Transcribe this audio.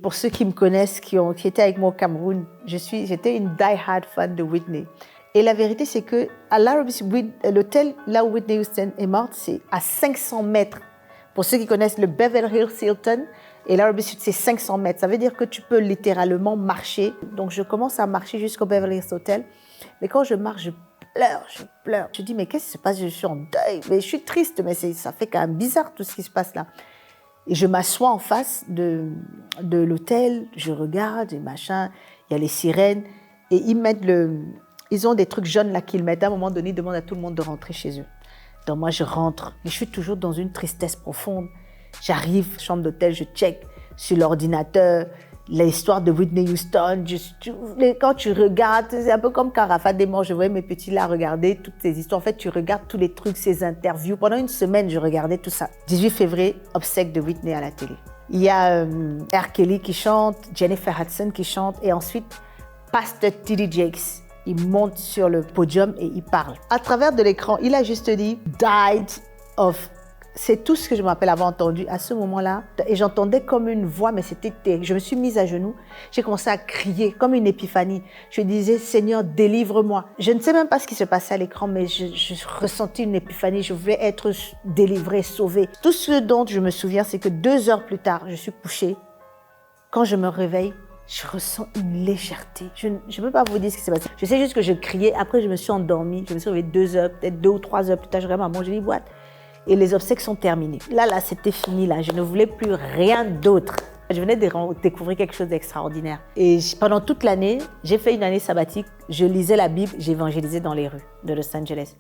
Pour ceux qui me connaissent, qui étaient avec moi au Cameroun, j'étais une die-hard fan de Whitney. Et la vérité, c'est que à l'hôtel là où Whitney Houston est morte, c'est à 500 mètres. Pour ceux qui connaissent le Beverly Hills Hilton, et l'Arabie Saoudite, c'est 500 mètres. Ça veut dire que tu peux littéralement marcher. Donc, je commence à marcher jusqu'au Beverly Hills Hotel. Mais quand je marche, je pleure. Je dis, mais qu'est-ce qui se passe? Je suis en deuil. Mais je suis triste, mais ça fait quand même bizarre tout ce qui se passe là. Et je m'assois en face de l'hôtel, je regarde et machin, il y a les sirènes, et ils ont des trucs jaunes là qu'ils mettent. À un moment donné, ils demandent à tout le monde de rentrer chez eux. Donc moi, je rentre, mais je suis toujours dans une tristesse profonde. J'arrive, chambre d'hôtel, je check sur l'ordinateur, l'histoire de Whitney Houston. Quand tu regardes, c'est un peu comme quand Rafa Desmond, je voyais mes petits là regarder toutes ces histoires. En fait, tu regardes tous les trucs, ces interviews. Pendant une semaine, je regardais tout ça. 18 février, obsèque de Whitney à la télé. Il y a R. Kelly qui chante, Jennifer Hudson qui chante, et ensuite, Pastor T.D. Jakes. Il monte sur le podium et il parle. À travers de l'écran, il a juste dit « died of ». C'est tout ce que je m'appelle avoir entendu à ce moment-là. Et j'entendais comme une voix, mais c'était terrible. Je me suis mise à genoux. J'ai commencé à crier comme une épiphanie. Je disais, Seigneur, délivre-moi. Je ne sais même pas ce qui se passait à l'écran, mais je ressentis une épiphanie. Je voulais être délivrée, sauvée. Tout ce dont je me souviens, c'est que 2 heures plus tard, je suis couchée. Quand je me réveille, je ressens une légèreté. Je ne peux pas vous dire ce qui s'est passé. Je sais juste que je criais. Après, je me suis endormie. Je me suis réveillée 2 heures, peut-être 2 ou 3 heures plus tard. Je regarde maman, je dis, what? Et les obsèques sont terminées. Là, c'était fini. Là. Je ne voulais plus rien d'autre. Je venais de découvrir quelque chose d'extraordinaire. Et pendant toute l'année, j'ai fait une année sabbatique. Je lisais la Bible, j'évangélisais dans les rues de Los Angeles.